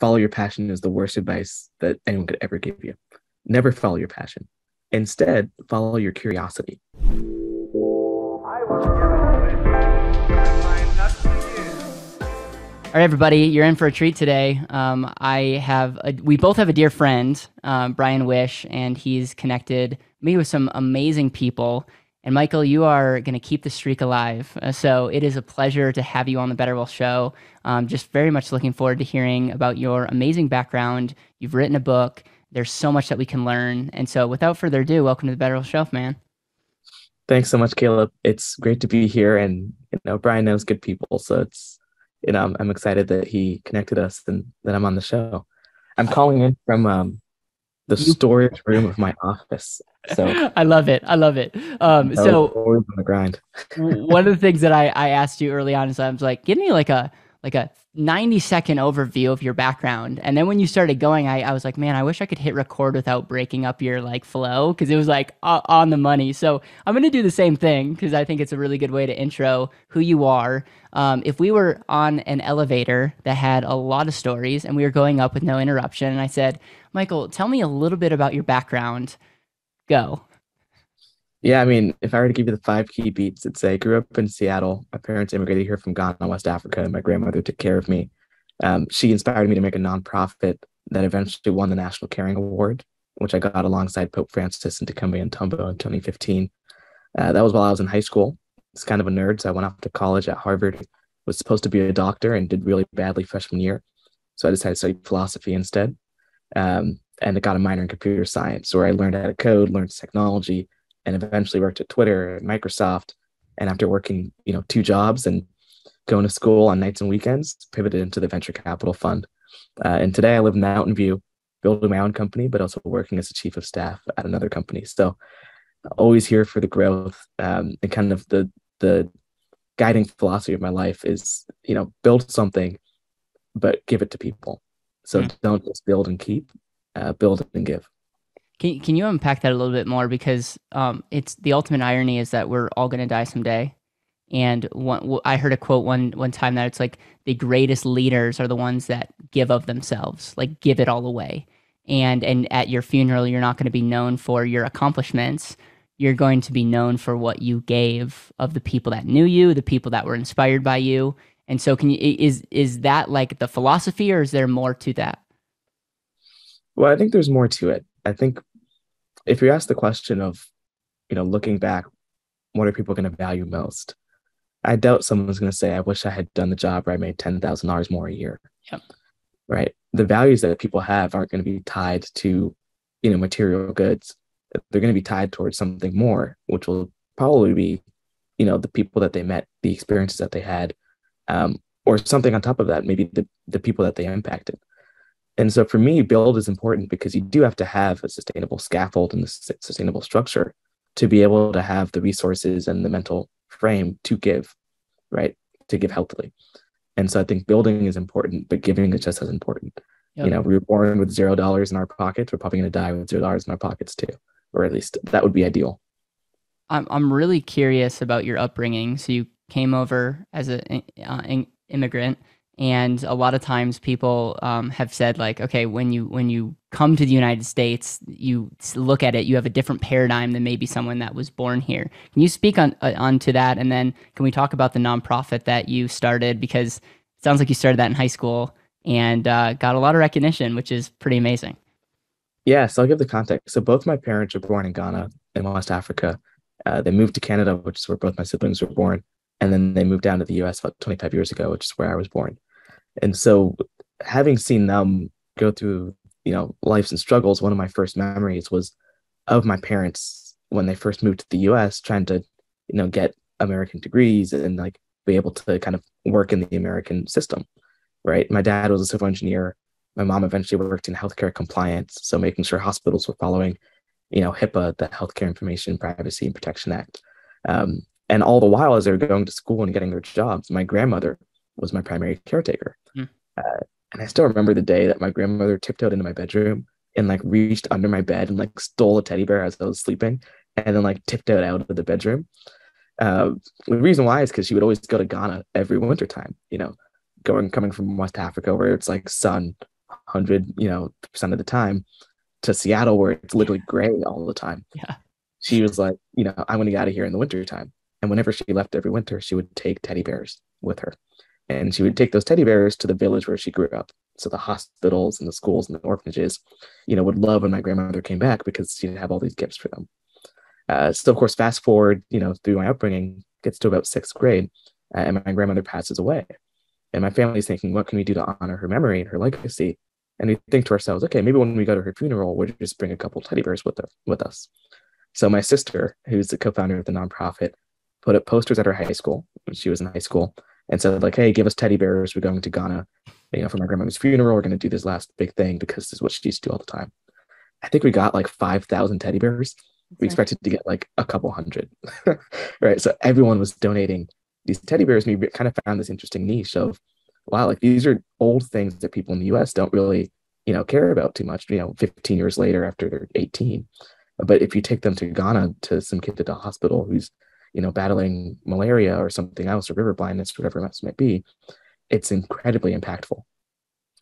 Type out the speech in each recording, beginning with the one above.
follow your passion is the worst advice that anyone could ever give you. Never follow your passion. Instead, follow your curiosity. All right, everybody, you're in for a treat today. We both have a dear friend, Brian Wish, and he's connected me with some amazing people. And Michael, you are going to keep the streak alive. So it is a pleasure to have you on the Bervell Show. Just very much looking forward to hearing about your amazing background. You've written a book. There's so much that we can learn. And so without further ado, welcome to the Bervell Show, man. Thanks so much, Caleb. It's great to be here. And, Brian knows good people. So I'm excited that he connected us and that I'm on the show. I'm calling in from the storage room of my office. So I love it. So always on the grind. One of the things that I asked you early on is I was like, give me like a 90-second overview of your background. And then when you started going, I was like, man, I wish I could hit record without breaking up your like flow, because it was like on the money. So I'm going to do the same thing because I think it's a really good way to intro who you are. If we were on an elevator that had a lot of stories and we were going up with no interruption, and I said, Michael, tell me a little bit about your background. Go. Yeah, I mean, if I were to give you the 5 key beats, I'd say I grew up in Seattle. My parents immigrated here from Ghana, West Africa, and my grandmother took care of me. She inspired me to make a nonprofit that eventually won the National Caring Award, which I got alongside Pope Francis and Dikembe Mutombo in 2015. That was while I was in high school. It's kind of a nerd, so I went off to college at Harvard, was supposed to be a doctor and did really badly freshman year. So I decided to study philosophy instead. And I got a minor in computer science, where I learned how to code, learned technology, and eventually worked at Twitter and Microsoft. And after working, 2 jobs and going to school on nights and weekends, pivoted into the venture capital fund. And today I live in Mountain View, building my own company, but also working as a chief of staff at another company. So always here for the growth, and kind of the guiding philosophy of my life is, build something, but give it to people. So don't just build and keep, build and give. Can you unpack that a little bit more? Because it's the ultimate irony is that we're all going to die someday. And I heard a quote one time that it's like the greatest leaders are the ones that give of themselves, like give it all away. And at your funeral, you're not going to be known for your accomplishments. You're going to be known for what you gave of the people that knew you, the people that were inspired by you. And so is that like the philosophy, or is there more to that? Well, I think there's more to it. I think if you ask the question of, looking back, what are people going to value most? I doubt someone's going to say, I wish I had done the job where I made $10,000 more a year. Yep. Right. The values that people have aren't going to be tied to, material goods. They're going to be tied towards something more, which will probably be, the people that they met, the experiences that they had, or something on top of that, maybe the people that they impacted. And so for me, build is important because you do have to have a sustainable scaffold and a sustainable structure to be able to have the resources and the mental frame to give, right? To give healthily. And so I think building is important, but giving is just as important. Yep. We were born with $0 in our pockets. We're probably going to die with $0 in our pockets too, or at least that would be ideal. I'm really curious about your upbringing. So you came over as an immigrant. And a lot of times people have said like, okay, when you come to the United States, you look at it, you have a different paradigm than maybe someone that was born here. Can you speak onto that? And then can we talk about the nonprofit that you started? Because it sounds like you started that in high school and got a lot of recognition, which is pretty amazing. Yeah, so I'll give the context. So both my parents were born in Ghana in West Africa. They moved to Canada, which is where both my siblings were born. And then they moved down to the US about 25 years ago, which is where I was born. And so having seen them go through, lives and struggles, one of my first memories was of my parents when they first moved to the US, trying to, get American degrees and like be able to kind of work in the American system, right? My dad was a civil engineer. My mom eventually worked in healthcare compliance. So making sure hospitals were following, HIPAA, the Healthcare Information Privacy and Protection Act. And all the while, as they were going to school and getting their jobs, my grandmother was my primary caretaker. And I still remember the day that my grandmother tiptoed into my bedroom and like reached under my bed and like stole a teddy bear as I was sleeping and then like tiptoed out of the bedroom. The reason why is because she would always go to Ghana every wintertime, coming from West Africa where it's like sun, 100, percent of the time to Seattle where it's literally gray all the time. Yeah. She was like, I want to get out of here in the winter time. And whenever she left every winter, she would take teddy bears with her. And she would take those teddy bears to the village where she grew up. So the hospitals and the schools and the orphanages, would love when my grandmother came back because she'd have all these gifts for them. So of course, fast forward, through my upbringing, gets to about sixth grade, and my grandmother passes away. And my family's thinking, what can we do to honor her memory and her legacy? And we think to ourselves, okay, maybe when we go to her funeral, we'll just bring a couple teddy bears with us. So my sister, who's the co-founder of the nonprofit, put up posters at her high school when she was in high school and said, like, hey, give us teddy bears. We're going to Ghana, for my grandmother's funeral. We're going to do this last big thing because this is what she used to do all the time. I think we got like 5,000 teddy bears. We expected to get like a couple hundred, right? So everyone was donating these teddy bears. And we kind of found this interesting niche of, wow, like these are old things that people in the US don't really, care about too much, 15 years later after they're 18. But if you take them to Ghana to some kid at a hospital who's, battling malaria or something else or river blindness, whatever else it might be, it's incredibly impactful.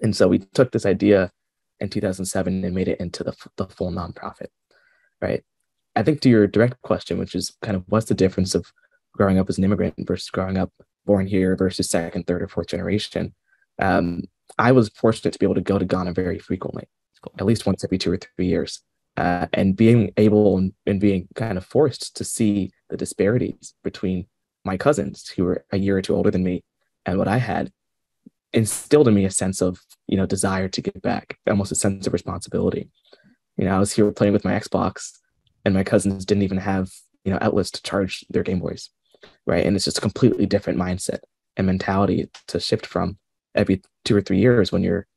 And so we took this idea in 2007 and made it into the full nonprofit, right? I think to your direct question, which is kind of what's the difference of growing up as an immigrant versus growing up born here versus second, third, or fourth generation. I was fortunate to be able to go to Ghana very frequently, cool. At least once every 2 or 3 years. And being able and being kind of forced to see the disparities between my cousins who were a year or two older than me and what I had instilled in me a sense of, desire to give back, almost a sense of responsibility. I was here playing with my Xbox and my cousins didn't even have, outlets to charge their Game Boys, right? And it's just a completely different mindset and mentality to shift from every 2 or 3 years when you're,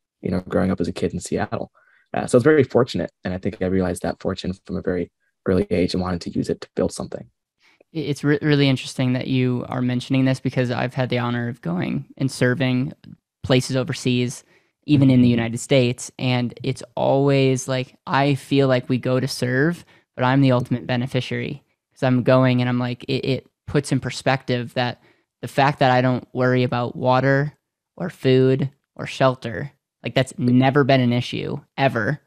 growing up as a kid in Seattle. So I was very fortunate. And I think I realized that fortune from a very early age and wanted to use it to build something. It's really interesting that you are mentioning this because I've had the honor of going and serving places overseas, even in the United States. And it's always like, I feel like we go to serve, but I'm the ultimate beneficiary because I'm going and I'm like, it puts in perspective that the fact that I don't worry about water or food or shelter, like that's never been an issue ever,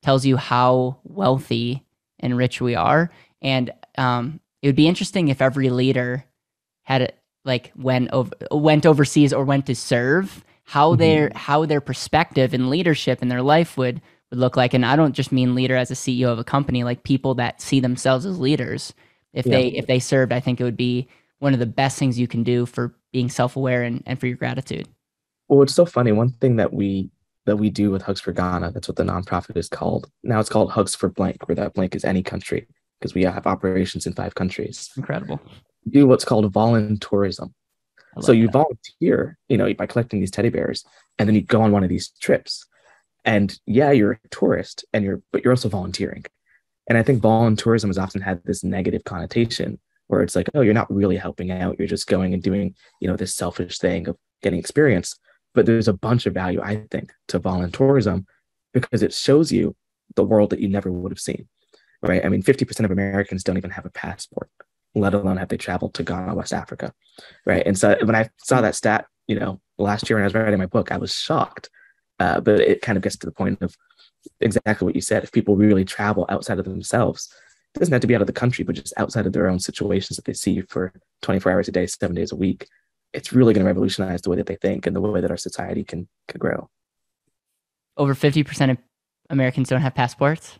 tells you how wealthy and rich we are. And it would be interesting if every leader had went overseas or went to serve, how their perspective and leadership in their life would look like. And I don't just mean leader as a CEO of a company, like people that see themselves as leaders. If they served, I think it would be one of the best things you can do for being self-aware and for your gratitude. Well, it's so funny. One thing that we do with Hugs for Ghana, that's what the nonprofit is called. Now it's called Hugs for Blank, where that blank is any country, because we have operations in 5 countries. Incredible. We do what's called voluntourism. So you volunteer, by collecting these teddy bears, and then you go on one of these trips. And yeah, you're a tourist, but you're also volunteering. And I think voluntourism has often had this negative connotation where it's like, oh, you're not really helping out. You're just going and doing, this selfish thing of getting experience. But there's a bunch of value, I think, to voluntourism because it shows you the world that you never would have seen, right? I mean, 50% of Americans don't even have a passport, let alone have they traveled to Ghana, West Africa, right? And so when I saw that stat, last year when I was writing my book, I was shocked. But it kind of gets to the point of exactly what you said. If people really travel outside of themselves, it doesn't have to be out of the country, but just outside of their own situations that they see for 24 hours a day, 7 days a week, it's really going to revolutionize the way that they think and the way that our society can grow. Over 50% of Americans don't have passports?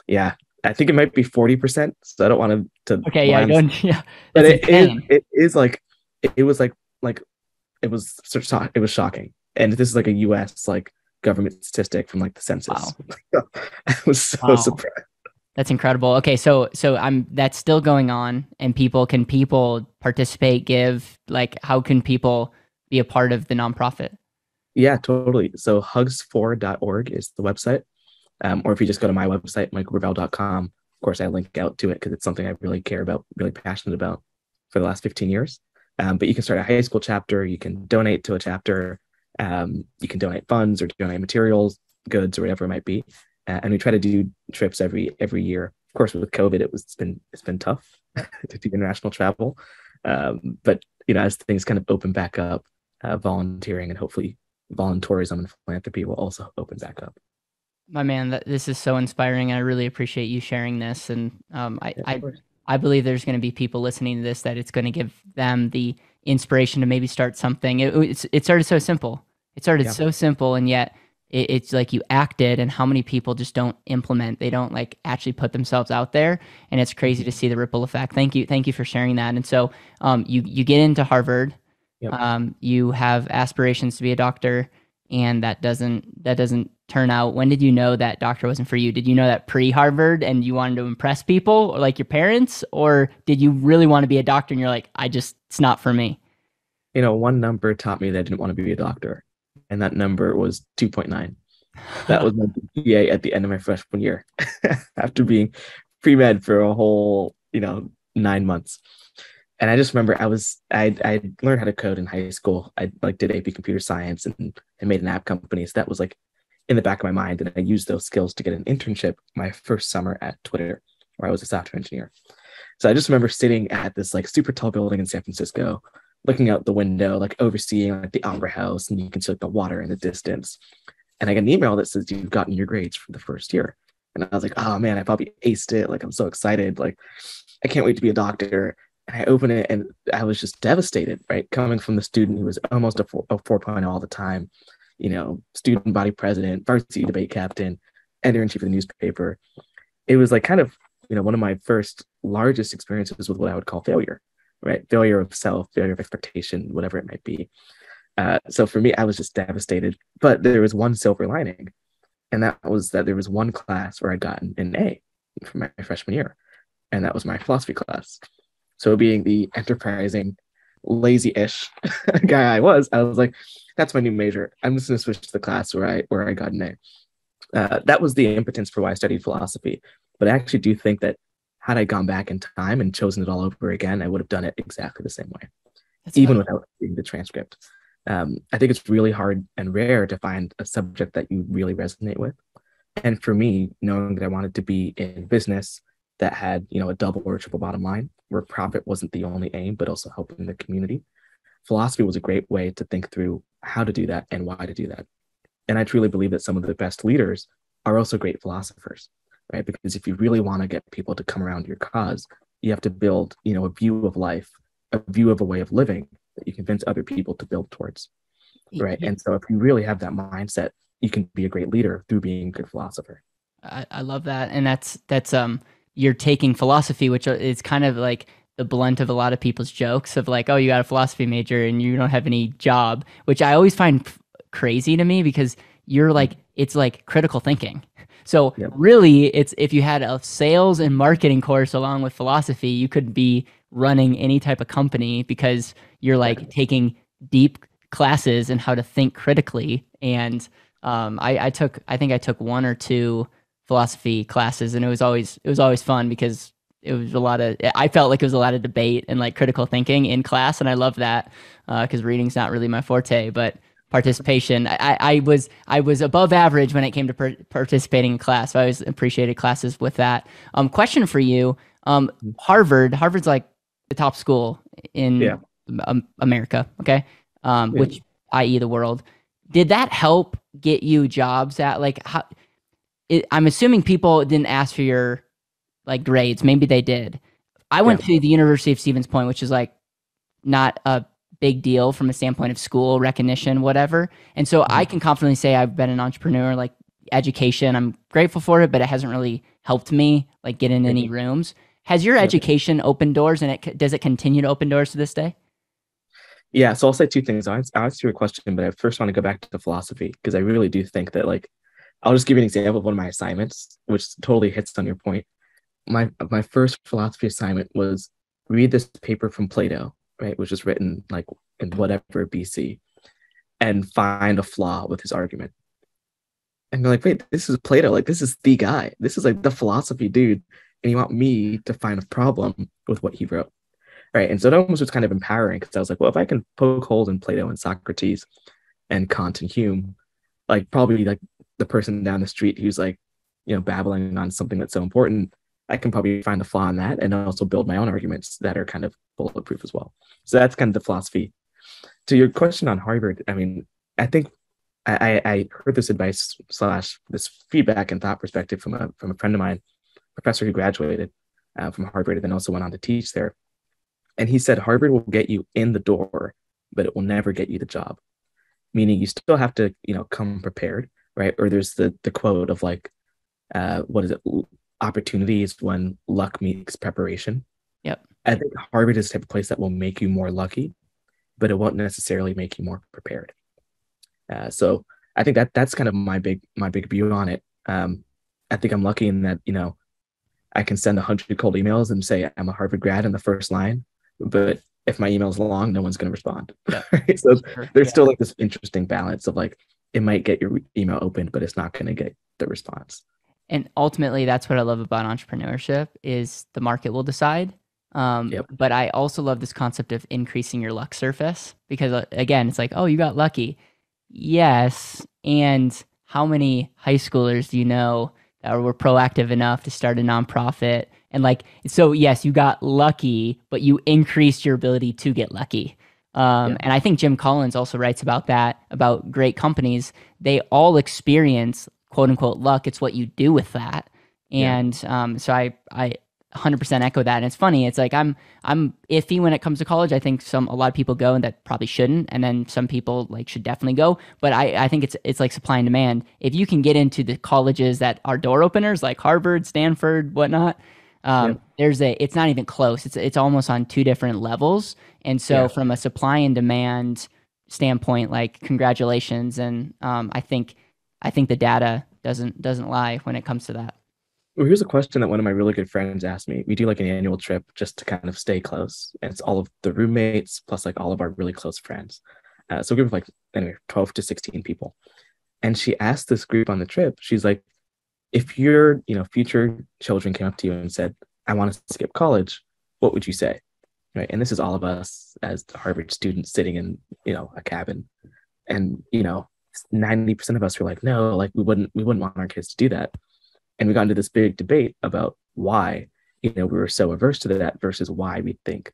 Yeah, I think it might be 40%. So I don't want to okay, yeah, yeah. But it was shocking. And this is like a US government statistic from the census. Wow. I was so surprised. That's incredible. Okay, so that's still going on, and can people participate, give? How can people be a part of the nonprofit? Yeah, totally. So hugs4.org is the website. Or if you just go to my website, michaelbervell.com, of course, I link out to it because it's something I really care about, really passionate about for the last 15 years. But you can start a high school chapter. You can donate to a chapter. You can donate funds or donate materials, goods, or whatever it might be. And we try to do trips every year. Of course, with COVID, it's been tough to do international travel. But as things kind of open back up, volunteering and hopefully volunteerism and philanthropy will also open back up. My man, this is so inspiring. I really appreciate you sharing this. And Yeah, of course. I believe there's going to be people listening to this that it's going to give them the inspiration to maybe start something. It started so simple. It started Yeah. so simple, and yet it's like you acted, and how many people just don't implement. They don't like actually put themselves out there, and it's crazy to Mhm. see the ripple effect. Thank you for sharing that. And so, you get into Harvard, Yep. you have aspirations to be a doctor, and that doesn't turn out. When did you know that doctor wasn't for you? Did you know that pre-Harvard and you wanted to impress people or like your parents, or did you really want to be a doctor and you're like, it's not for me? One number taught me that I didn't want to be a doctor, and that number was 2.9. That was my GPA at the end of my freshman year after being pre-med for a whole, 9 months. And I just remember I learned how to code in high school. I like did AP computer science and made an app company. So that was like in the back of my mind. And I used those skills to get an internship my first summer at Twitter, where I was a software engineer. So I just remember sitting at this like super tall building in San Francisco, looking out the window, like overseeing like the Opera House, and you can see like the water in the distance. And I get an email that says you've gotten your grades for the first year. And I was like, oh man, I probably aced it. Like I'm so excited. Like I can't wait to be a doctor. And I open it and I was just devastated, right? Coming from the student who was almost a 4.0 all the time, student body president, varsity debate captain, editor in chief of the newspaper. It was like kind of, one of my first largest experiences with what I would call failure, right? Failure of self, failure of expectation, whatever it might be. So for me, I was just devastated. But there was one silver lining, and that was that there was one class where I got an A for my freshman year, and that was my philosophy class. So being the enterprising, lazy-ish guy I was like, that's my new major. I'm just going to switch to the class where I got an A. That was the impotence for why I studied philosophy. But I actually do think that had I gone back in time and chosen it all over again, I would have done it exactly the same way, That's even without reading the transcript. I think it's really hard and rare to find a subject that you really resonate with. And for me, knowing that I wanted to be in business that had, a double or triple bottom line, where profit wasn't the only aim, but also helping the community, philosophy was a great way to think through how to do that and why to do that. And I truly believe that some of the best leaders are also great philosophers, right? Because if you really want to get people to come around your cause, you have to build, a view of life, a view of a way of living that you convince other people to build towards, right? yeah, And so if you really have that mindset, you can be a great leader through being a good philosopher. I love that, and that's you're taking philosophy, which is kind of like the blunt of a lot of people's jokes of like, oh, you got a philosophy major and you don't have any job, which I always find crazy to me because you're like it's like critical thinking. So Yep. really, it's if you had a sales and marketing course along with philosophy, you could be running any type of company because you're like taking deep classes in how to think critically and I think I took one or two philosophy classes, and it was always fun because it was a lot of I felt like it was a lot of debate and like critical thinking in class, and I love that because reading's not really my forte, but participation I was above average when it came to participating in class. So I always appreciated classes with that. Question for you: Harvard's like the top school Yeah. in America, okay, Yeah. which i.e. the world. Did that help get you jobs at like how, I'm assuming people didn't ask for your like grades. Maybe they did. I Yeah. went to the University of Stevens Point, which is like not a big deal from a standpoint of school recognition, whatever. And so I Mhm. can confidently say I've been an entrepreneur, like education. I'm grateful for it, but it hasn't really helped me like get in Yeah. any rooms. Has your Yep. education opened doors and does it continue to open doors to this day? Yeah, so I'll say two things. I'll answer your question, but I first want to go back to philosophy because I really do think that, like, I'll just give you an example of one of my assignments, which totally hits on your point. My first philosophy assignment was read this paper from Plato, right, which was written like in whatever BC, and find a flaw with his argument. And you're like, wait, this is Plato, like this is the guy, this is like the philosophy dude, and you want me to find a problem with what he wrote, right? And so it almost was kind of empowering because I was like, well, if I can poke holes in Plato and Socrates and Kant and Hume, like probably like the person down the street who's like, babbling on something that's so important, I can probably find a flaw in that and also build my own arguments that are kind of bulletproof as well. So that's kind of the philosophy. To your question on Harvard, I mean, I think I heard this advice slash this feedback and thought perspective from a friend of mine, professor who graduated from Harvard and then also went on to teach there. And he said Harvard will get you in the door, but it will never get you the job. Meaning you still have to, come prepared, right? Or there's the quote of like, what is it? Opportunity is when luck meets preparation. Yep. I think Harvard is the type of place that will make you more lucky, but it won't necessarily make you more prepared. So I think that's kind of my big view on it. I think I'm lucky in that I can send 100 cold emails and say I'm a Harvard grad in the first line, but if my email is long, no one's going to respond. Yeah. Right? So Sure. there's still like this interesting balance of like it might get your email opened, but it's not going to get the response. And ultimately, that's what I love about entrepreneurship is the market will decide. Yep. But I also love this concept of increasing your luck surface because again, it's like, oh, you got lucky. Yes. And how many high schoolers do you know that were proactive enough to start a nonprofit? And like, so yes, you got lucky, but you increased your ability to get lucky. Yeah. And I think Jim Collins also writes about that, about great companies. They all experience quote unquote luck. It's what you do with that. Yeah. And so I 100% echo that. And it's funny. It's like I'm iffy when it comes to college. I think a lot of people go and that probably shouldn't, and then some people like should definitely go. But I think it's like supply and demand. If you can get into the colleges that are door openers, like Harvard, Stanford, whatnot, Yep. it's not even close. It's almost on two different levels. And so Yeah. from a supply and demand standpoint, like congratulations. And I think the data doesn't lie when it comes to that. Well, here's a question that one of my really good friends asked me. We do like an annual trip just to kind of stay close. And it's all of the roommates plus like all of our really close friends. So we have like anyway, 12 to 16 people. And she asked this group on the trip, she's like, if your, future children came up to you and said, I want to skip college, what would you say? Right. And this is all of us as Harvard students sitting in, a cabin. And, 90% of us were like, no, like we wouldn't want our kids to do that. And we got into this big debate about why, we were so averse to that versus why we think,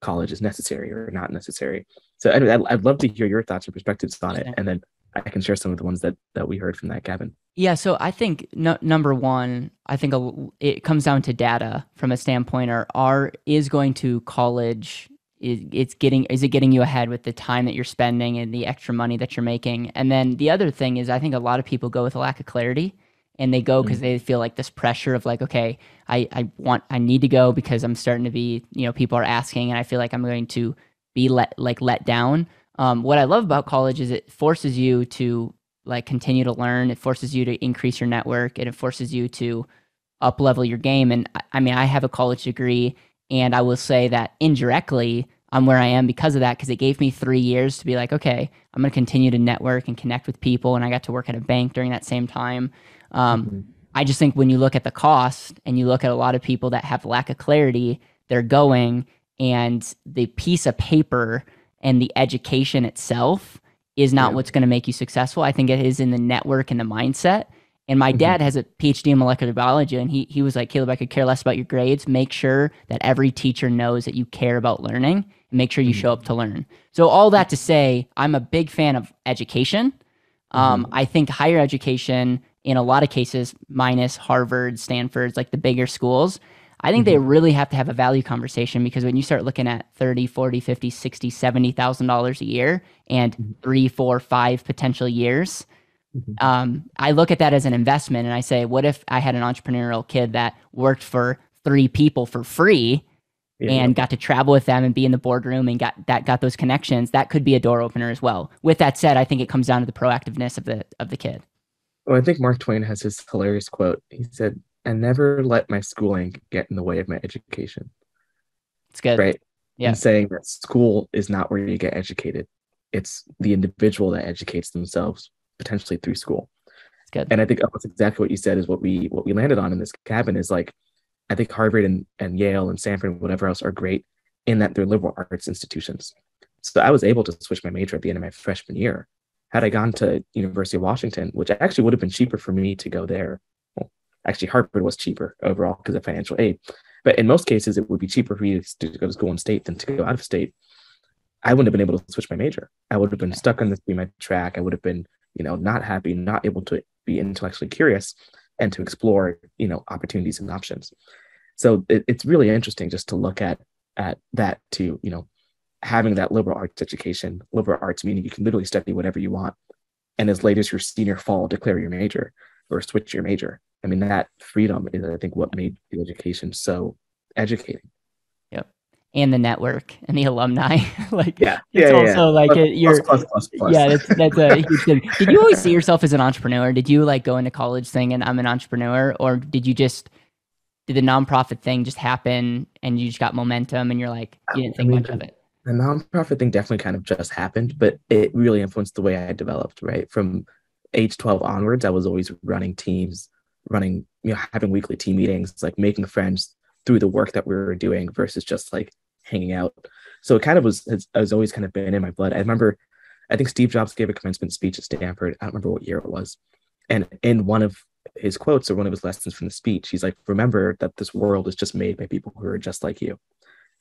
college is necessary or not necessary. So anyway, I'd love to hear your thoughts and perspectives on it. And then I can share some of the ones that we heard from that cabin. Yeah, so I think number one, I think it comes down to data from a standpoint, or is going to college, is it getting you ahead with the time that you're spending and the extra money that you're making? And then the other thing is I think a lot of people go with a lack of clarity, and they go because they feel like this pressure of like, okay, I need to go because I'm starting to be, people are asking and I feel like I'm going to be let down. What I love about college is it forces you to like continue to learn. It forces you to increase your network, and it forces you to up level your game. And I mean, I have a college degree, and I will say that indirectly I'm where I am because of that, because it gave me 3 years to be like, okay, I'm going to continue to network and connect with people. And I got to work at a bank during that same time. I just think when you look at the cost and you look at a lot of people that have lack of clarity, they're going, and the piece of paper and the education itself is not what's going to make you successful. I think it is in the network and the mindset. And my dad has a PhD in molecular biology, and he was like, Caleb, I could care less about your grades. Make sure that every teacher knows that you care about learning, and make sure you show up to learn. So all that to say, I'm a big fan of education. I think higher education, in a lot of cases, minus Harvard, Stanford's, like the bigger schools, I think they really have to have a value conversation, because when you start looking at 30, 40, 50, 60, $70,000 a year and 3, 4, 5 potential years, I look at that as an investment, and I say, what if I had an entrepreneurial kid that worked for 3 people for free and got to travel with them and be in the boardroom and got those connections? That could be a door opener as well. With that said, I think it comes down to the proactiveness of the kid. Well, I think Mark Twain has this hilarious quote. He said, I never let my schooling get in the way of my education. It's good. Right. Yeah. And saying that school is not where you get educated. It's the individual that educates themselves potentially through school. It's good. And I think that's exactly what you said is what we landed on in this cabin is like, I think Harvard and Yale and Stanford and whatever else are great in that they're liberal arts institutions. So I was able to switch my major at the end of my freshman year. Had I gone to University of Washington, which actually would have been cheaper for me to go there. Well, actually, Harvard was cheaper overall because of financial aid. But in most cases, it would be cheaper for you to go to school in state than to go out of state. I wouldn't have been able to switch my major. I would have been stuck on this be my track. I would have been, not happy, not able to be intellectually curious and to explore, opportunities and options. So it's really interesting just to look at that too, having that liberal arts education, liberal arts meaning you can literally study whatever you want. And as late as your senior fall, declare your major or switch your major. I mean, that freedom is, I think, what made the education so educating. Yep. And the network and the alumni. Like Yeah. it's Yeah. Yeah. Yeah. also like Plus, you're plus, plus, plus. yeah, that's a huge thing. Did you always see yourself as an entrepreneur? Did you like go into college saying and I'm an entrepreneur, or did the nonprofit thing just happen and you just got momentum and you're like you didn't I think mean, much of it? the nonprofit thing definitely kind of just happened, but it really influenced the way I developed, right? From age 12 onwards, I was always running teams, running, having weekly team meetings, like making friends through the work that we were doing versus just like hanging out. So it kind of has always kind of been in my blood. I remember, I think Steve Jobs gave a commencement speech at Stanford. I don't remember what year it was. And in one of his quotes or one of his lessons from the speech, he's like, remember that this world is just made by people who are just like you.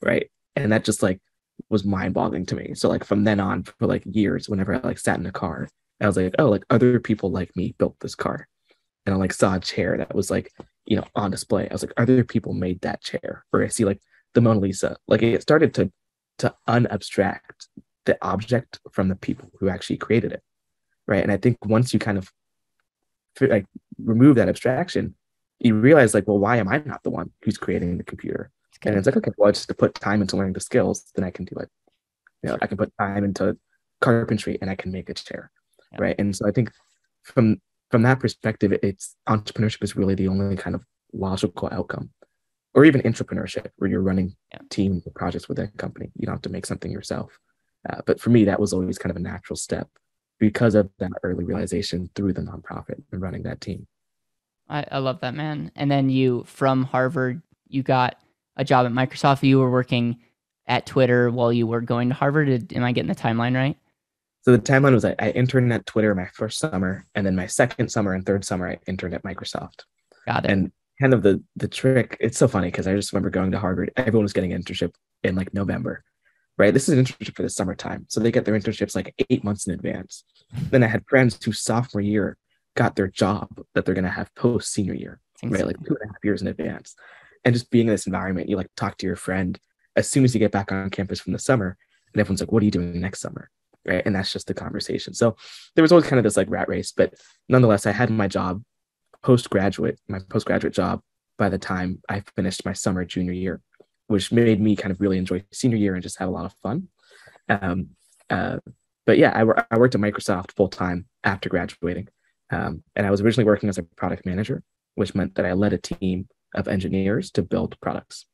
Right. And that just like was mind boggling to me. So like from then on for like years, whenever I like sat in a car, I was like, oh, like other people like me built this car. And I like saw a chair that was like, on display. I was like, other people made that chair. Or I see like the Mona Lisa. Like it started to unabstract the object from the people who actually created it. Right. And I think once you kind of like remove that abstraction, you realize like, well, why am I not the one who's creating the computer? It's And good. it's like, okay, well, just to put time into learning the skills, then I can do it. I can put time into carpentry and I can make a chair, Yeah. right? And so I think from that perspective, it's entrepreneurship is really the only kind of logical outcome, or even entrepreneurship where you're running Yeah. team projects with a company. You don't have to make something yourself. But for me, that was always kind of a natural step because of that early realization through the nonprofit and running that team. I love that, man. And then you from Harvard, you got a job at Microsoft. You were working at Twitter while you were going to Harvard. Am I getting the timeline right? So the timeline was I interned at Twitter my first summer, and then my second summer and third summer I interned at Microsoft. Got it. And kind of the trick, it's so funny because I just remember going to Harvard, everyone was getting an internship in like November, right? This is an internship for the summertime. So they get their internships like 8 months in advance. Then I had friends who sophomore year got their job that they're going to have post senior year, It's right? insane. Like 2.5 years in advance. And just being in this environment, you like talk to your friend as soon as you get back on campus from the summer, and everyone's like, what are you doing next summer? Right. And that's just the conversation. So there was always kind of this like rat race, but nonetheless, I had my postgraduate job by the time I finished my summer junior year, which made me kind of really enjoy senior year and just have a lot of fun. Um, uh, but yeah, I worked at Microsoft full time after graduating. And I was originally working as a product manager, which meant that I led a team of engineers to build products.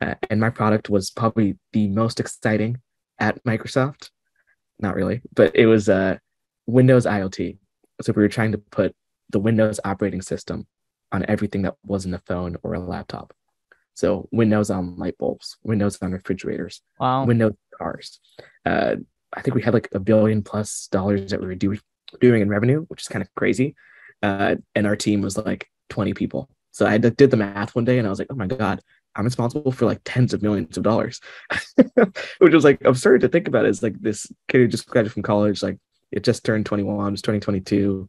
And my product was probably the most exciting at Microsoft. Not really, but it was Windows IoT. So we were trying to put the Windows operating system on everything that wasn't a phone or a laptop. So Windows on light bulbs, Windows on refrigerators, Wow. Windows cars. Uh, I think we had like $1 billion+ that we were doing in revenue, which is kind of crazy. And our team was like 20 people. So I did the math one day and I was like, oh my God, I'm responsible for like tens of millions of dollars, which was like absurd to think about. It's like this kid who just graduated from college, like it just turned 21, it's 2022.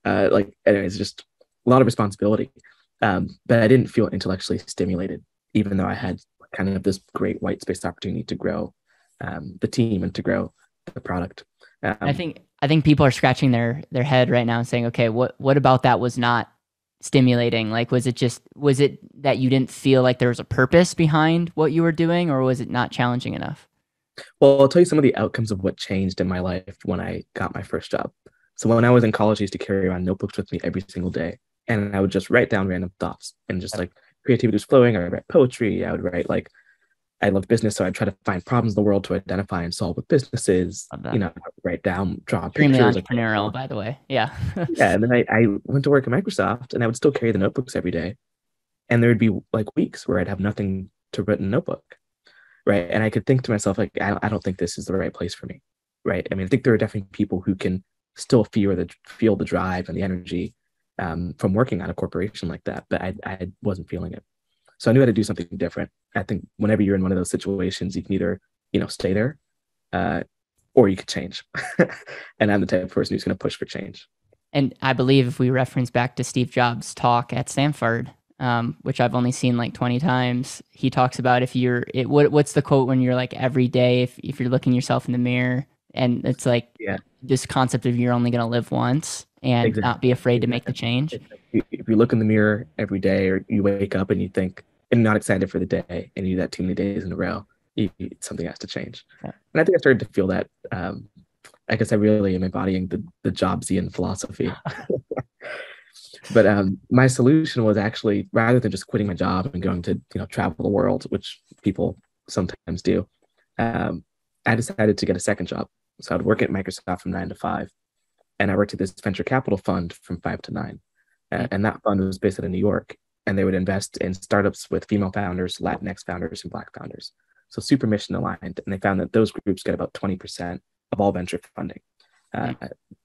Like, anyways, just a lot of responsibility. But I didn't feel intellectually stimulated, even though I had kind of this great white space opportunity to grow the team and to grow the product. I Um, think I think people are scratching their head right now and saying, okay, what about that was not stimulating? Like, was it that you didn't feel like there was a purpose behind what you were doing, or was it not challenging enough? well, I'll tell you some of the outcomes of what changed in my life when I got my first job. So when I was in college, I used to carry around notebooks with me every single day, and I would just write down random thoughts and just Yep. like creativity was flowing. I would write poetry. I would write like I love business, so I try to find problems in the world to identify and solve with businesses. Love that. Write down, draw Extremely pictures, like entrepreneurial, by the way. Yeah. yeah. And then I went to work at Microsoft, and I would still carry the notebooks every day, and there would be like weeks where I'd have nothing to write in a notebook, right? And I could think to myself like, I don't think this is the right place for me, right? I mean, I think there are definitely people who can still feel the drive and the energy from working at a corporation like that, but I wasn't feeling it. So I knew how to do something different. I think whenever you're in one of those situations, you can either, stay there, uh, or you could change. And I'm the type of person who's going to push for change. And I believe if we reference back to Steve Jobs' talk at Stanford, which I've only seen like 20 times, he talks about if you're, what's the quote when you're like every day, if you're looking yourself in the mirror, and it's like Yeah, this concept of you're only going to live once and not exactly. be afraid to make the Exactly. change. It's like if you look in the mirror every day, or you wake up and you think, and not excited for the day, and you do that too many days in a row, something has to change. Yeah. And I think I started to feel that. I guess I really am embodying the Jobsian philosophy. But my solution was actually, rather than just quitting my job and going to travel the world, which people sometimes do, um, I decided to get a second job. So I'd work at Microsoft from 9 to 5, and I worked at this venture capital fund from 5 to 9. Mm. And that fund was based out of New York, and they would invest in startups with female founders, Latinx founders, and Black founders. So super mission aligned, and they found that those groups get about 20% of all venture funding. Uh,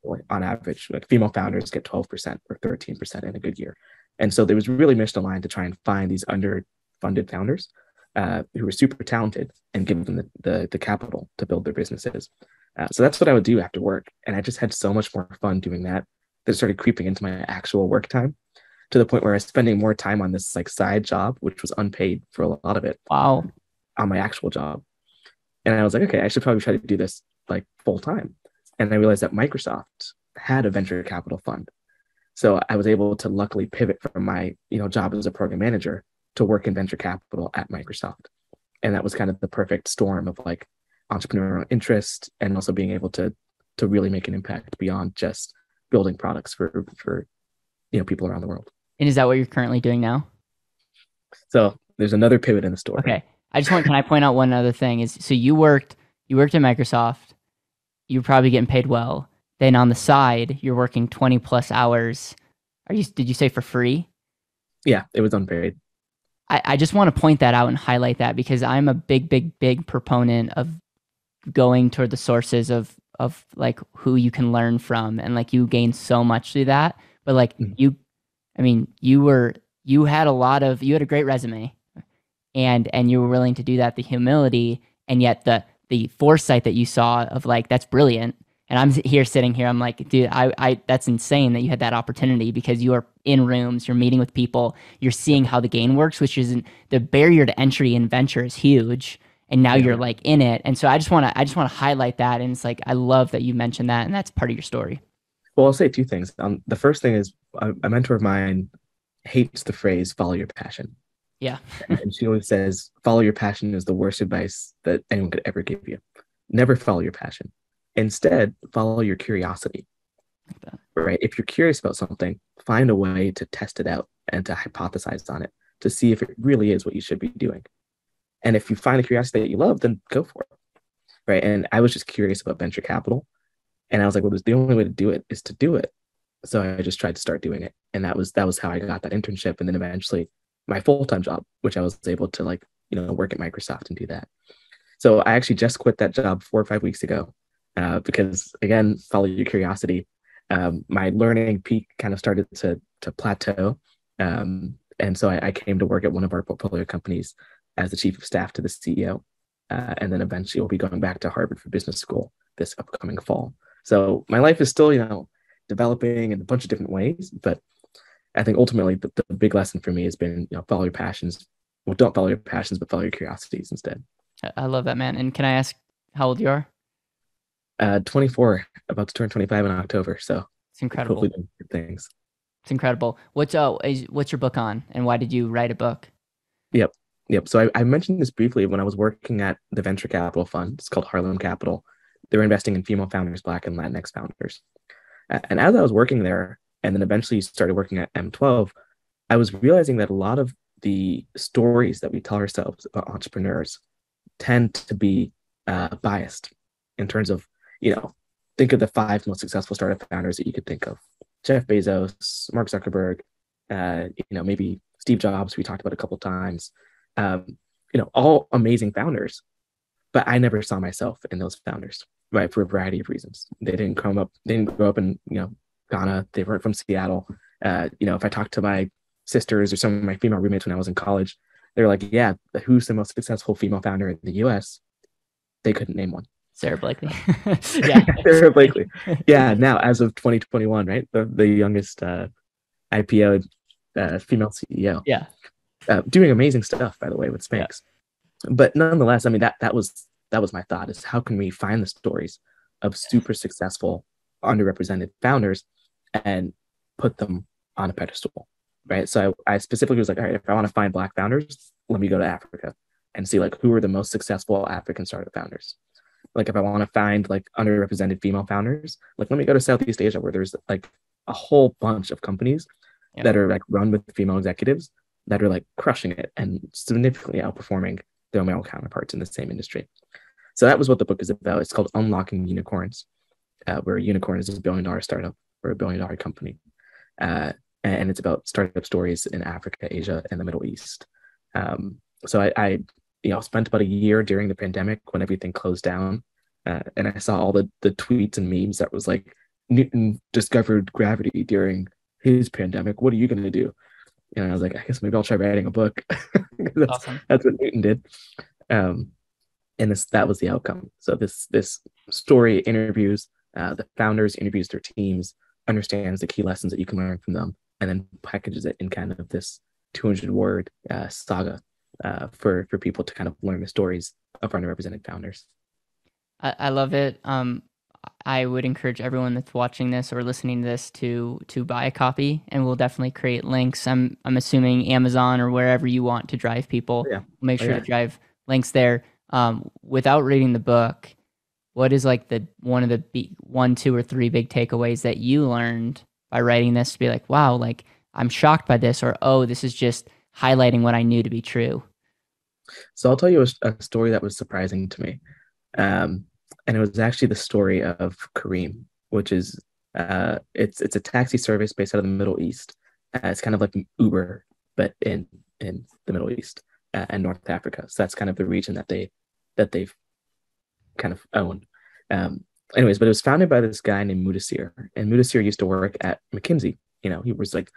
Mm. on average, like female founders get 12% or 13% in a good year. And so there was really mission aligned to try and find these underfunded founders who were super talented and give them the capital to build their businesses. So that's what I would do after work. And I just had so much more fun doing that that it started creeping into my actual work time, to the point where I was spending more time on this like side job, which was unpaid for a lot of it, Wow. on my actual job. And I was like, okay, I should probably try to do this like full time. And I realized that Microsoft had a venture capital fund. So I was able to luckily pivot from my job as a program manager to work in venture capital at Microsoft. And that was kind of the perfect storm of like entrepreneurial interest, and also being able to really make an impact beyond just building products for people around the world. And is that what you're currently doing now? So there's another pivot in the story. Okay. Can I point out one other thing is, so you worked at Microsoft, you're probably getting paid well. Then on the side, you're working 20 plus hours. Did you say for free? Yeah, it was unpaid. I just want to point that out and highlight that, because I'm a big, big, big proponent of going toward the sources of like who you can learn from, and like you gain so much through that. But like Mhm. I mean, you had a great resume, and you were willing to do that, the humility, and yet the foresight that you saw of like, that's brilliant. And I'm here sitting here, I'm like, dude, I that's insane that you had that opportunity, because you are in rooms, you're meeting with people, you're seeing how the game works, which isn't, the barrier to entry in venture is huge, and now Yeah. you're like in it. And so I just want to highlight that, and it's like, I love that you mentioned that, and that's part of your story. Well, I'll say two things. The first thing is a mentor of mine hates the phrase "follow your passion," Yeah. and she always says, "Follow your passion is the worst advice that anyone could ever give you. Never follow your passion. Instead, follow your curiosity." Right? If you're curious about something, find a way to test it out and to hypothesize on it to see if it really is what you should be doing. And if you find a curiosity that you love, then go for it. Right? And I was just curious about venture capital, and I was like, well, the only way to do it is to do it. So I just tried to start doing it, and that was how I got that internship, and then eventually my full time job, which I was able to like work at Microsoft and do that. So I actually just quit that job 4 or 5 weeks ago, because again, follow your curiosity. My learning peak kind of started to plateau, and so I came to work at one of our portfolio companies as the chief of staff to the CEO, and then eventually we'll be going back to Harvard for business school this upcoming fall. So my life is still developing in a bunch of different ways, but I think ultimately the big lesson for me has been follow your passions. Well, don't follow your passions, but follow your curiosities instead. I love that, man. And can I ask how old you are? 24, about to turn 25 in October. So It's incredible. hopefully doing good things. It's incredible. What's your book on, and why did you write a book? Yep. Yep. So I mentioned this briefly when I was working at the venture capital fund. It's called Harlem Capital. They were investing in female founders, Black and Latinx founders. And as I was working there, and then eventually started working at M12, I was realizing that a lot of the stories that we tell ourselves about entrepreneurs tend to be biased in terms of, think of the 5 most successful startup founders that you could think of: Jeff Bezos, Mark Zuckerberg, maybe Steve Jobs, we talked about a couple of times. All amazing founders, but I never saw myself in those founders, right? For a variety of reasons. They didn't grow up in, Ghana. They weren't from Seattle. If I talked to my sisters or some of my female roommates when I was in college, they were like, yeah, who's the most successful female founder in the US? They couldn't name one. Sarah Blakely. Yeah. Sarah Blakely. Yeah, now as of 2021, right? The youngest IPO female CEO. Yeah. Doing amazing stuff, by the way, with Yeah. Spanx. But nonetheless, I mean that was my thought is how can we find the stories of super successful underrepresented founders and put them on a pedestal, right? So I specifically was like, all right, if I want to find Black founders, let me go to Africa and see like who are the most successful African startup founders. Like if I want to find like underrepresented female founders, like let me go to Southeast Asia where there's like a whole bunch of companies Yeah. that are like run with female executives that are like crushing it and significantly outperforming their male counterparts in the same industry. So that was what the book is about. It's called Unlocking Unicorns, where a unicorn is a $1 billion startup or a $1 billion company. And it's about startup stories in Africa, Asia, and the Middle East. So I spent about a year during the pandemic when everything closed down, and I saw all the tweets and memes that was like, Newton discovered gravity during his pandemic. What are you going to do? And I was like, I guess maybe I'll try writing a book. Awesome. That's what Newton did. And that was the outcome. So this story interviews the founders, interviews their teams, understands the key lessons that you can learn from them, and then packages it in kind of this 200-word saga for people to kind of learn the stories of underrepresented founders. I love it. I would encourage everyone that's watching this or listening to this to buy a copy, and we'll definitely create links. I'm assuming Amazon or wherever you want to drive people. Yeah. We'll make sure to drive links there. Without reading the book, what is like the one, two, or three big takeaways that you learned by writing this to be like, wow, like I'm shocked by this, or oh, this is just highlighting what I knew to be true? So I'll tell you a story that was surprising to me. And it was actually the story of Kareem, which is it's a taxi service based out of the Middle East. It's kind of like Uber, but in the Middle East and North Africa. So that's kind of the region that they've kind of own. Anyways, but it was founded by this guy named Mudasir, and Mudasir used to work at McKinsey. He was like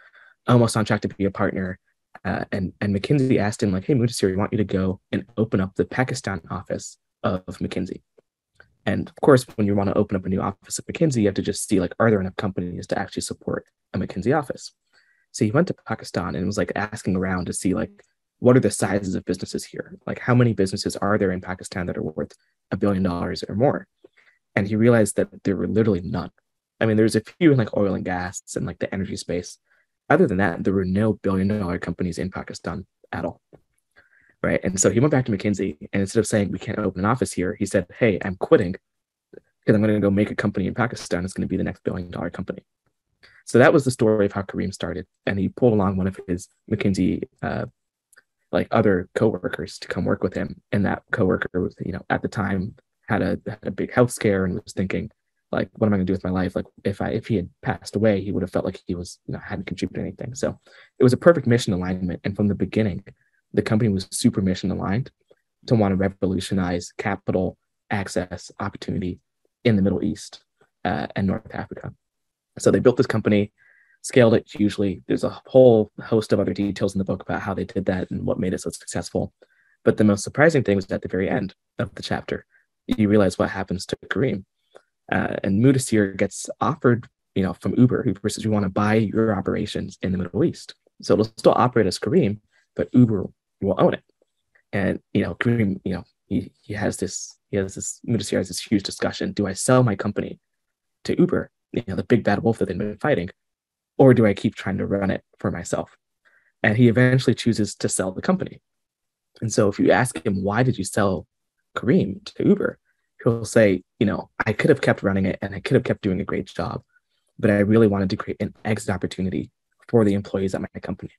almost on track to be a partner. And McKinsey asked him like, "Hey, Mudasir, we want you to go and open up the Pakistan office of McKinsey." And of course, when you want to open up a new office at McKinsey, you have to just see like, are there enough companies to actually support a McKinsey office? So he went to Pakistan and was like asking around to see like, what are the sizes of businesses here? Like, how many businesses are there in Pakistan that are worth $1 billion or more? And he realized that there were literally none. I mean, there's a few in like oil and gas and like the energy space. Other than that, there were no $1 billion companies in Pakistan at all. Right. And so he went back to McKinsey, and instead of saying we can't open an office here, he said, "Hey, I'm quitting because I'm going to go make a company in Pakistan. It's going to be the next $1 billion company." So that was the story of how Kareem started. And he pulled along one of his McKinsey like other coworkers to come work with him. And that coworker was, at the time had a big health scare and was thinking, like, what am I going to do with my life? Like, if he had passed away, he would have felt like he was, hadn't contributed anything. So it was a perfect mission alignment. And from the beginning, the company was super mission aligned to want to revolutionize capital access opportunity in the Middle East and North Africa. So they built this company, scaled it hugely. There's a whole host of other details in the book about how they did that and what made it so successful. But the most surprising thing was at the very end of the chapter, you realize what happens to Kareem. And Mudasir gets offered, from Uber. Uber says, "We want to buy your operations in the Middle East." So it'll still operate as Kareem, but Uber will own it. And Kareem, Mudasir has this huge discussion: do I sell my company to Uber, the big bad wolf that they've been fighting, or do I keep trying to run it for myself? And he eventually chooses to sell the company. And so if you ask him, why did you sell Kareem to Uber? He'll say, I could have kept running it and I could have kept doing a great job, but I really wanted to create an exit opportunity for the employees at my company.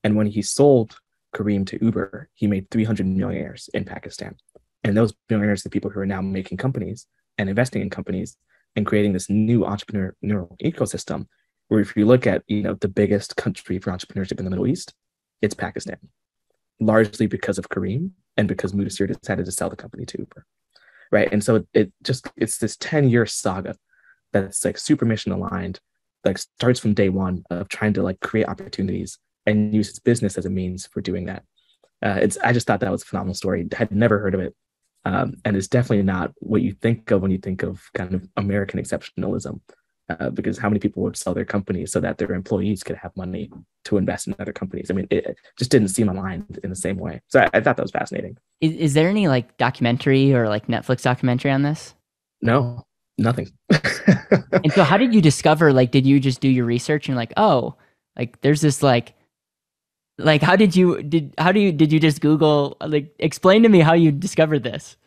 And when he sold Kareem to Uber, he made 300 millionaires in Pakistan. And those millionaires are the people who are now making companies and investing in companies and creating this new entrepreneurial ecosystem where if you look at, the biggest country for entrepreneurship in the Middle East, it's Pakistan, largely because of Kareem and because Mudasir decided to sell the company to Uber. Right. And so it's this 10-year saga that's like super mission aligned, like starts from day one of trying to like create opportunities and use its business as a means for doing that. I just thought that was a phenomenal story. I had never heard of it. And it's definitely not what you think of when you think of kind of American exceptionalism, because how many people would sell their companies so that their employees could have money to invest in other companies? I mean, it just didn't seem aligned in the same way. So I thought that was fascinating. Is there any like documentary or like Netflix documentary on this? No, nothing. And so how did you discover, like, did you just do your research and like, oh, like there's this like did you just Google, like, explain to me how you discovered this?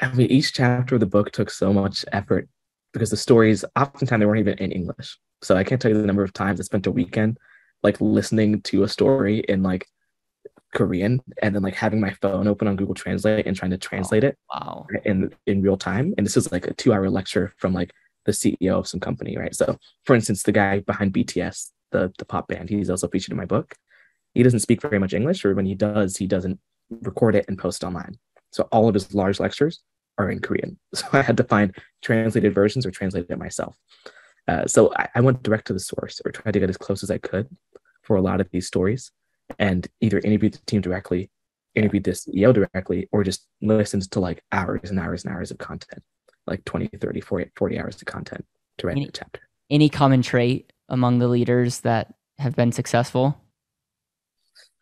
I mean, each chapter of the book took so much effort because the stories, oftentimes, they weren't even in English. So I can't tell you the number of times I spent a weekend like listening to a story in like Korean and then like having my phone open on Google Translate and trying to Oh, translate it wow. in real time. And this is like a 2 hour lecture from like the CEO of some company, right? So for instance, the guy behind BTS, the pop band, he's also featured in my book. He doesn't speak very much English, or when he doesn't record it and post online. So all of his large lectures are in Korean. So I had to find translated versions or translate it myself. So I went direct to the source or tried to get as close as I could for a lot of these stories and either interviewed the team directly, Yeah. interviewed the CEO directly, or just listened to like hours and hours and hours of content, like 20, 30, 40 hours of content to write a Any chapter. any common trait among the leaders that have been successful?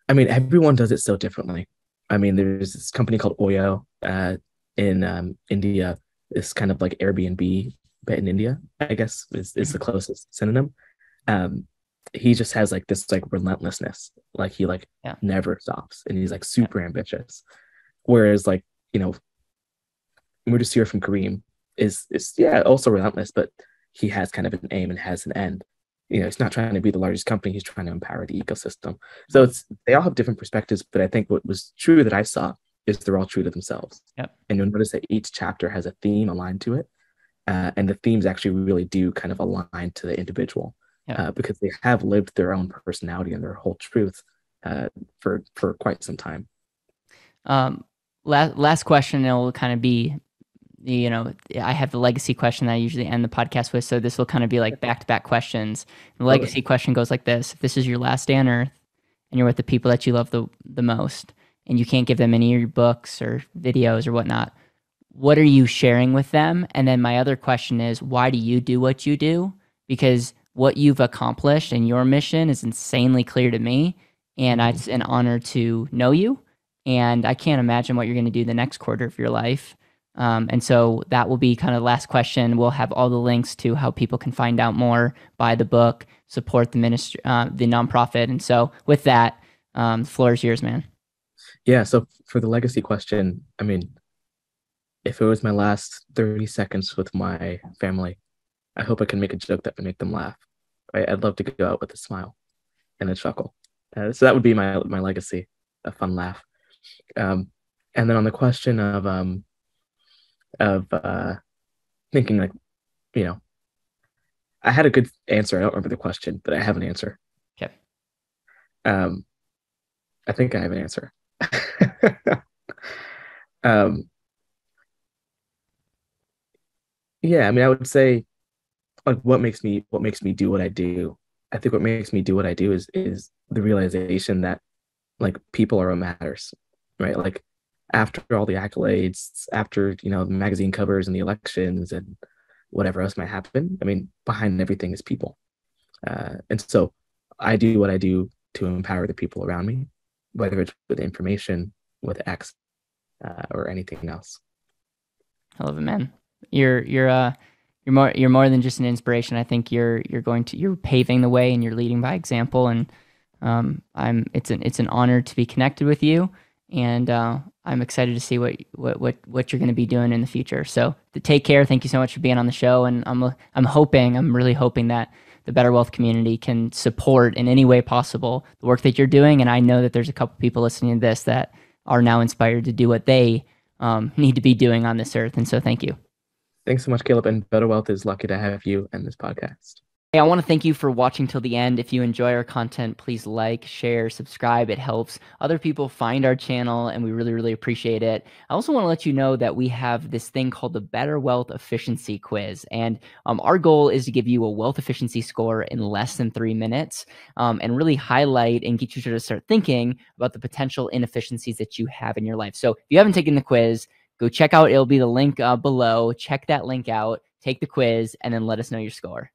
I mean, everyone does it so differently. I mean, there's this company called Oyo in India. It's kind of like Airbnb, but in India, I guess is the Mhm. closest synonym. Um, he just has like this like relentlessness. Like he like Yeah. never stops, and he's like Yeah. super ambitious. Whereas like you know, Mudasir from Kareem is yeah also relentless, but he has kind of an aim and has an end. He's not trying to be the largest company. He's trying to empower the ecosystem. So Mhm. it's they all have different perspectives, but I think what was true that I saw is they're all true to themselves. Yep. And you'll notice that each chapter has a theme aligned to it, and the themes actually really do kind of align to the individual Yep. because they have lived their own personality and their whole truth for quite some time. Um, last question, it will kind of be, I have the legacy question that I usually end the podcast with, so this will kind of be like back to back questions. The Totally. legacy question goes like this: if this is your last day on Earth, and you're with the people that you love the most, and you can't give them any of your books or videos or whatnot, what are you sharing with them? And then my other question is, why do you do what you do? Because what you've accomplished and your mission is insanely clear to me, and Mm-hmm. it's an honor to know you. And I can't imagine what you're going to do the next quarter of your life. And so that will be kind of the last question. We'll have all the links to how people can find out more, buy the book, support the ministry, the nonprofit. And so with that, the floor is yours, man. Yeah. So for the legacy question, I mean, if it was my last 30 seconds with my family, I hope I can make a joke that would make them laugh. Right? I'd love to go out with a smile and a chuckle. So that would be my legacy, a fun laugh. Um, and then on the question of thinking like, you know, I had a good answer. I don't remember the question, but I have an answer. Okay. Um, I think I have an answer. um, yeah, I mean, I would say like what makes me do what I do. I think what makes me do what I do is the realization that like people are what matters, right? Like after all the accolades, after the magazine covers and the elections and whatever else might happen, I mean, behind everything is people. And so I do what I do to empower the people around me, whether it's with information, with X, or anything else. I love it, man. You're more than just an inspiration. I think you're paving the way and you're leading by example. And it's an honor to be connected with you. And I'm excited to see what you're going to be doing in the future. So to take care. Thank you so much for being on the show. And I'm really hoping that the Better Wealth community can support in any way possible the work that you're doing. And I know that there's a couple people listening to this that are now inspired to do what they need to be doing on this earth. And so thank you. Thanks so much, Caleb. And Better Wealth is lucky to have you and this podcast. Hey, I want to thank you for watching till the end. If you enjoy our content, please like, share, subscribe. It helps other people find our channel, and we really, really appreciate it. I also want to let you know that we have this thing called the Better Wealth Efficiency Quiz, and our goal is to give you a wealth efficiency score in less than 3 minutes, and really highlight and get you to start thinking about the potential inefficiencies that you have in your life. So if you haven't taken the quiz, Go check out, it'll be the link below. Check that link out, take the quiz, and then let us know your score.